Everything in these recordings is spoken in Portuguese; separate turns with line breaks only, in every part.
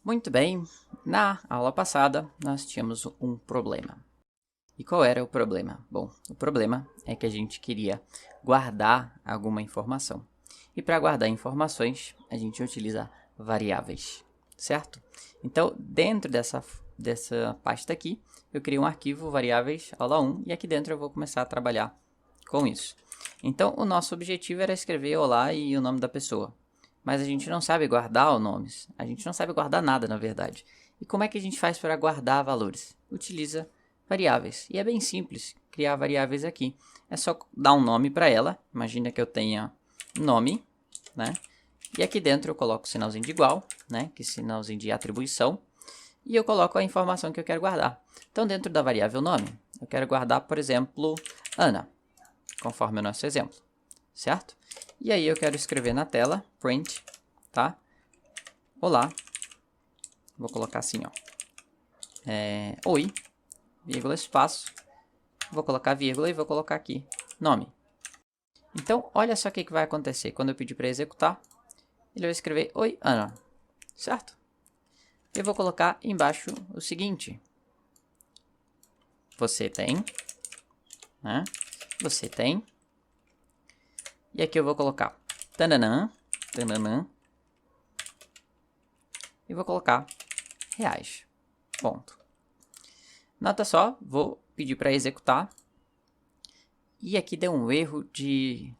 Muito bem, na aula passada nós tínhamos um problema. E qual era o problema? Bom, o problema é que a gente queria guardar alguma informação. E para guardar informações, a gente utiliza variáveis, certo? Então, dentro dessa pasta aqui, eu criei um arquivo variáveis aula 1 e aqui dentro eu vou começar a trabalhar com isso. Então, o nosso objetivo era escrever olá e o nome da pessoa. Mas a gente não sabe guardar os nomes. A gente não sabe guardar nada, na verdade. E como é que a gente faz para guardar valores? Utiliza variáveis. E é bem simples criar variáveis aqui. É só dar um nome para ela. Imagina que eu tenha nome, né? E aqui dentro eu coloco o sinalzinho de igual, né? Que é sinalzinho de atribuição. E eu coloco a informação que eu quero guardar. Então, dentro da variável nome, eu quero guardar, por exemplo, Ana, conforme o nosso exemplo, certo? E aí eu quero escrever na tela, print, tá? Olá. Vou colocar assim, ó. Oi, vírgula, espaço. Vou colocar vírgula e vou colocar aqui, nome. Então, olha só o que vai acontecer. Quando eu pedir para executar, ele vai escrever, oi, Ana, certo? Eu vou colocar embaixo o seguinte. Você tem, né? Você tem. E aqui eu vou colocar tananã, tananã. E vou colocar reais. Ponto. Nota só, vou pedir para executar. E aqui deu um erro de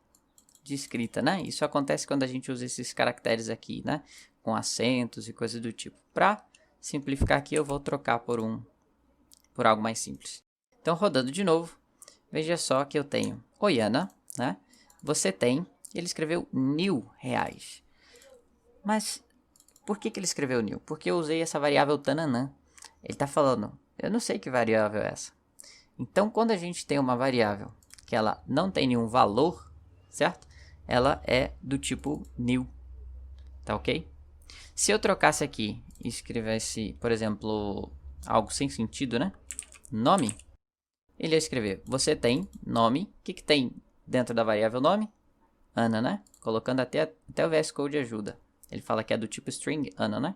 escrita, né? Isso acontece quando a gente usa esses caracteres aqui, né? Com acentos e coisas do tipo. Para simplificar aqui, eu vou trocar por algo mais simples. Então, rodando de novo, veja só que eu tenho oi, Ana, né? Você tem, ele escreveu R$1.000. Mas por que ele escreveu new? Porque eu usei essa variável tananã. Ele está falando, eu não sei que variável é essa. Então, quando a gente tem uma variável que ela não tem nenhum valor, certo? Ela é do tipo new, tá ok? Se eu trocasse aqui e escrevesse, por exemplo, algo sem sentido, né? Nome, ele ia escrever, você tem nome, o que tem dentro da variável nome? Ana, né? Colocando até o VS Code ajuda. Ele fala que é do tipo string, Ana, né?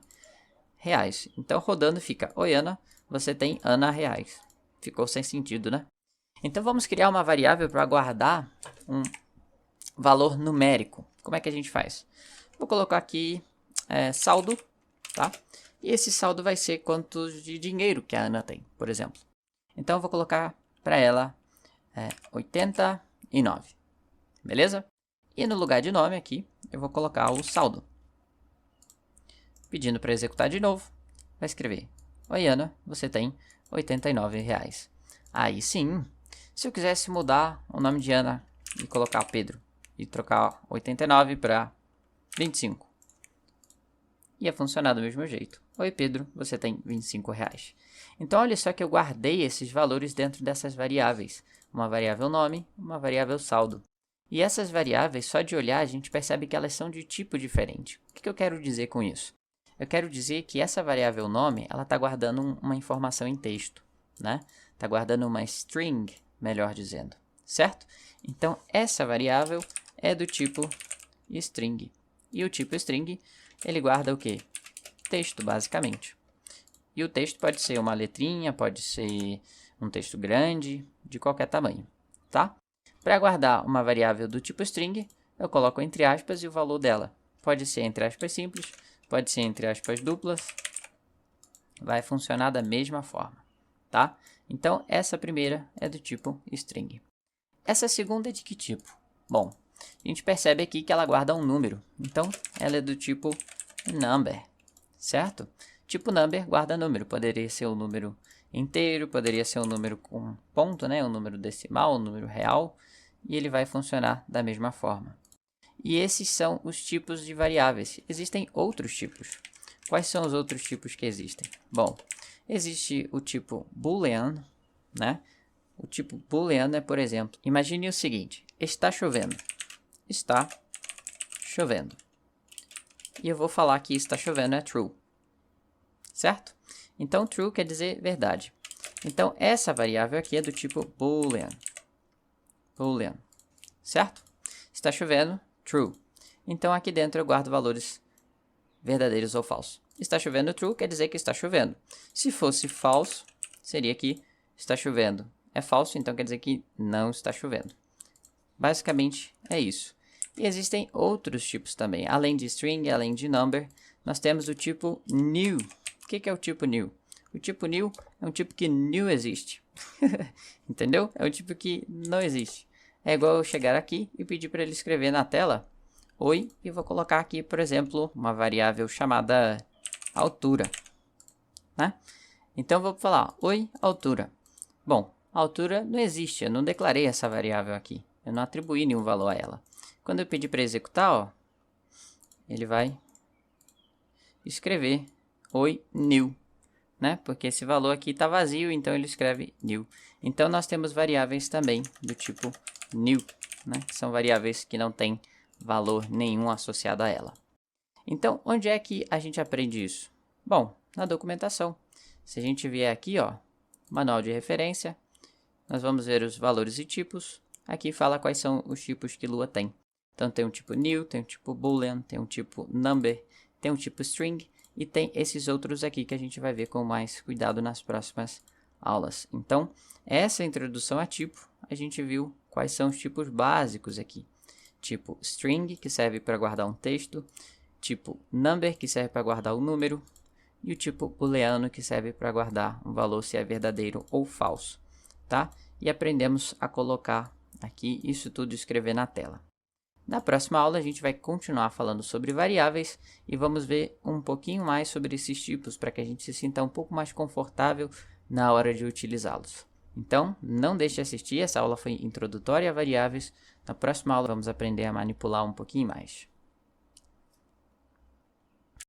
Reais. Então, rodando fica, oi, Ana, você tem Ana reais. Ficou sem sentido, né? Então, vamos criar uma variável para guardar um valor numérico. Como é que a gente faz? Vou colocar aqui saldo, tá? E esse saldo vai ser quantos de dinheiro que a Ana tem, por exemplo. Então, eu vou colocar para ela 89, beleza? E no lugar de nome aqui, eu vou colocar o saldo. Pedindo para executar de novo, vai escrever, oi, Ana, você tem R$89. Aí sim, se eu quisesse mudar o nome de Ana e colocar Pedro, e trocar 89 para 25, ia funcionar do mesmo jeito. Oi, Pedro, você tem R$25. Então, olha só que eu guardei esses valores dentro dessas variáveis. Uma variável nome, uma variável saldo. E essas variáveis, só de olhar, a gente percebe que elas são de tipo diferente. O que eu quero dizer com isso? Eu quero dizer que essa variável nome, ela está guardando uma informação em texto, né? Está guardando uma string, melhor dizendo, certo? Então, essa variável é do tipo string. E o tipo string, ele guarda o quê? Texto, basicamente. E o texto pode ser uma letrinha, pode ser um texto grande, de qualquer tamanho, tá? Para guardar uma variável do tipo string, eu coloco entre aspas e o valor dela. Pode ser entre aspas simples, pode ser entre aspas duplas. Vai funcionar da mesma forma, tá? Então, essa primeira é do tipo string. Essa segunda é de que tipo? Bom, a gente percebe aqui que ela guarda um número. Então, ela é do tipo number, certo? Tipo number guarda número. Poderia ser um número inteiro, poderia ser um número com ponto, né? Um número decimal, um número real. E ele vai funcionar da mesma forma. E esses são os tipos de variáveis. Existem outros tipos. Quais são os outros tipos que existem? Bom, existe o tipo boolean, né? O tipo booleano é, por exemplo, imagine o seguinte, está chovendo. Está chovendo. E eu vou falar que está chovendo é true. Certo? Então, true quer dizer verdade. Então, essa variável aqui é do tipo boolean. Boolean. Certo? Está chovendo, true. Então, aqui dentro eu guardo valores verdadeiros ou falsos. está chovendo true, quer dizer que está chovendo. Se fosse false, seria que está chovendo. É falso, então quer dizer que não está chovendo. Basicamente é isso. E existem outros tipos também. Além de string, além de number, nós temos o tipo new. O que é o tipo new? O tipo new é um tipo que não existe. Entendeu? É um tipo que não existe. É igual eu chegar aqui e pedir para ele escrever na tela oi, e vou colocar aqui, por exemplo, uma variável chamada altura, né? Então vou falar oi, altura. Bom, altura não existe, eu não declarei essa variável aqui. Eu não atribuí nenhum valor a ela. Quando eu pedir para executar, ó, ele vai escrever oi, new, né? Porque esse valor aqui está vazio, então ele escreve new. Então nós temos variáveis também do tipo new, né? São variáveis que não têm valor nenhum associado a ela. Então, onde é que a gente aprende isso? Bom, na documentação. Se a gente vier aqui, ó, manual de referência, nós vamos ver os valores e tipos. Aqui fala quais são os tipos que Lua tem. Então, tem um tipo new, tem um tipo boolean, tem um tipo number, tem um tipo string e tem esses outros aqui que a gente vai ver com mais cuidado nas próximas aulas. Então, essa introdução a tipo, a gente viu quais são os tipos básicos aqui. Tipo string, que serve para guardar um texto, tipo number, que serve para guardar o número, e o tipo booleano, que serve para guardar um valor se é verdadeiro ou falso, tá? E aprendemos a colocar aqui isso tudo e escrever na tela. Na próxima aula a gente vai continuar falando sobre variáveis e vamos ver um pouquinho mais sobre esses tipos para que a gente se sinta um pouco mais confortável na hora de utilizá-los. Então, não deixe de assistir, essa aula foi introdutória a variáveis. Na próxima aula vamos aprender a manipular um pouquinho mais.